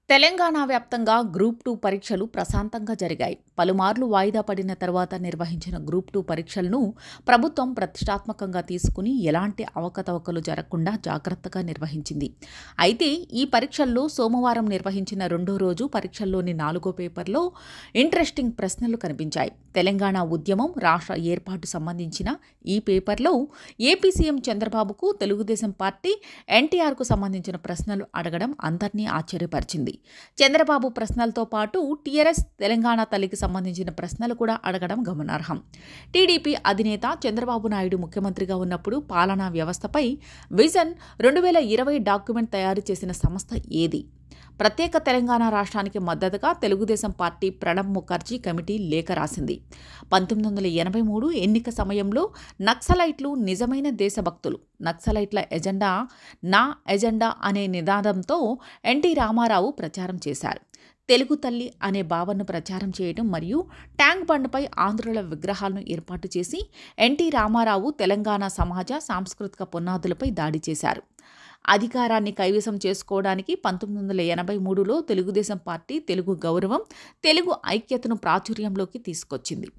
తెలంగాణ వ్యాప్తంగా గ్రూప్ 2 పరీక్షలు ప్రశాంతంగా జరిగాయి. పలుమార్లు వాయిదా పడిన తర్వాత నిర్వహించిన గ్రూప్ 2 పరీక్షలను ప్రభుత్వం ప్రతిష్టాత్మకంగా తీసుకుని ఎలాంటి అవకతవకలు జరగకుండా జాగ్రత్తగా నిర్వహించింది. అయితే ఈ పరీక్షల్లో సోమవారం నిర్వహించిన రెండో రోజు పరీక్షల్లోని 4వ పేపర్లో ఇంట్రెస్టింగ్ ప్రశ్నలు కనిపించాయి. తెలంగాణ ఉద్యమం, రాష్ట్ర ఏర్పాటు సంబంధించిన ఈ పేపర్లో ఏపీ సీఎం చంద్రబాబుకు తెలుగుదేశం పార్టీ, ఎన్టీఆర్కు సంబంధించిన ప్రశ్నలు అడగడం అందరినీ ఆశ్చర్యపరిచింది. చంద్రబాబు ప్రశ్నలతో పాటు టీఆర్ఎస్, తెలంగాణ తల్లికి సంబంధించిన ప్రశ్నలు కూడా అడగడం గమనార్హం. టీడీపీ అధినేత చంద్రబాబు నాయుడు ముఖ్యమంత్రిగా ఉన్నప్పుడు పాలనా వ్యవస్థపై విజన్ 2020 డాక్యుమెంట్ తయారు చేసిన సంస్థ ఏది? ప్రత్యేక తెలంగాణ రాష్ట్రానికి మద్దతుగా తెలుగుదేశం పార్టీ ప్రణబ్ ముఖర్జీ కమిటీ లేఖ రాసింది. 1983 ఎన్నిక సమయంలో నక్సలైట్లు నిజమైన దేశభక్తులు, నక్సలైట్ల ఎజెండా నా ఎజెండా అనే నినాదంతో ఎన్టీ రామారావు ప్రచారం చేశారు. తెలుగు తల్లి అనే భావనను ప్రచారం చేయడం మరియు ట్యాంక్ బండ్పై ఆంధ్రుల విగ్రహాలను ఏర్పాటు చేసి ఎన్టీ రామారావు తెలంగాణ సమాజ సాంస్కృతిక పునాదులపై దాడి చేశారు. అధికారాన్ని కైవసం చేసుకోవడానికి 1983లో తెలుగుదేశం పార్టీ తెలుగు గౌరవం, తెలుగు ఐక్యతను ప్రాచుర్యంలోకి తీసుకొచ్చింది.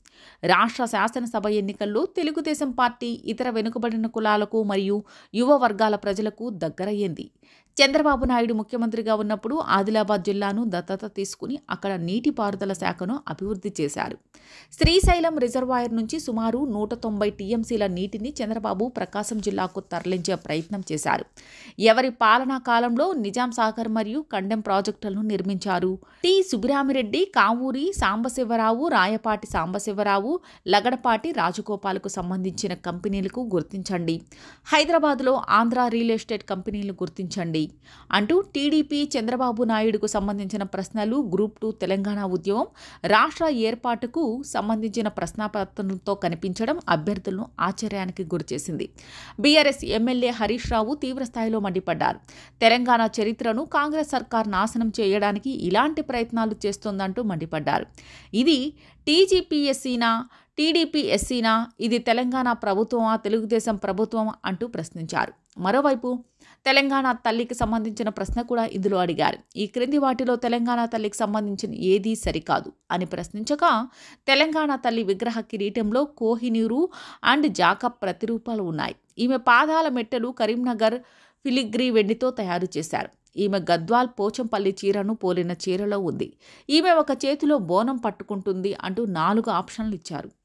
రాష్ట్ర శాసనసభ ఎన్నికల్లో తెలుగుదేశం పార్టీ ఇతర వెనుకబడిన కులాలకు మరియు యువ వర్గాల ప్రజలకు దగ్గరయ్యింది. చంద్రబాబు నాయుడు ముఖ్యమంత్రిగా ఉన్నప్పుడు ఆదిలాబాద్ జిల్లాను దత్తత తీసుకుని అక్కడ నీటిపారుదల శాఖను అభివృద్ధి చేశారు. శ్రీశైలం రిజర్వాయర్ నుంచి సుమారు 190 టీఎంసీల నీటిని చంద్రబాబు ప్రకాశం జిల్లాకు తరలించే ప్రయత్నం చేశారు. ఎవరి పాలనా కాలంలో నిజాం సాగర్ మరియు కండెం ప్రాజెక్టులను నిర్మించారు? టి సుబ్బిరామిరెడ్డి, కావూరి సాంబశివరావు, రాయపాటి సాంబశివరావు, లగడపాటి రాజగోపాల్కు సంబంధించిన కంపెనీలకు గుర్తించండి. హైదరాబాద్లో ఆంధ్ర రియల్ ఎస్టేట్ కంపెనీలు గుర్తించండి అంటూ టీడీపీ, చంద్రబాబు నాయుడుకు సంబంధించిన ప్రశ్నలు, గ్రూప్ 2 తెలంగాణ ఉద్యమం, రాష్ట్ర ఏర్పాటుకు సంబంధించిన ప్రశ్నాపత్రంతో కనిపించడం అభ్యర్థులను ఆశ్చర్యానికి గురిచేసింది. బీఆర్ఎస్ ఎమ్మెల్యే హరీష్ రావు తీవ్రస్థాయిలో మండిపడ్డారు. తెలంగాణ చరిత్రను కాంగ్రెస్ సర్కార్ నాశనం చేయడానికి ఇలాంటి ప్రయత్నాలు చేస్తోందంటూ మండిపడ్డారు. ఇది టీజీపీఎస్సీనా, టీడీపీఎస్సీనా, ఇది తెలంగాణ ప్రభుత్వమా, తెలుగుదేశం ప్రభుత్వమా అంటూ ప్రశ్నించారు. మరోవైపు తెలంగాణ తల్లికి సంబంధించిన ప్రశ్న కూడా ఇందులో అడిగారు. ఈ క్రింది వాటిలో తెలంగాణ తల్లికి సంబంధించిన ఏదీ సరికాదు అని ప్రశ్నించగా, తెలంగాణ తల్లి విగ్రహ కిరీటంలో కోహినూరు అండ్ జాకబ్ ప్రతిరూపాలు ఉన్నాయి. ఈమె పాదాల మెట్టలు కరీంనగర్ ఫిలిగ్రీ వెండితో తయారు చేశారు. ఈమె గద్వాల్ పోచంపల్లి చీరను పోలిన చీరలో ఉంది. ఈమె ఒక చేతిలో బోనం పట్టుకుంటుంది అంటూ 4 ఆప్షన్లు ఇచ్చారు.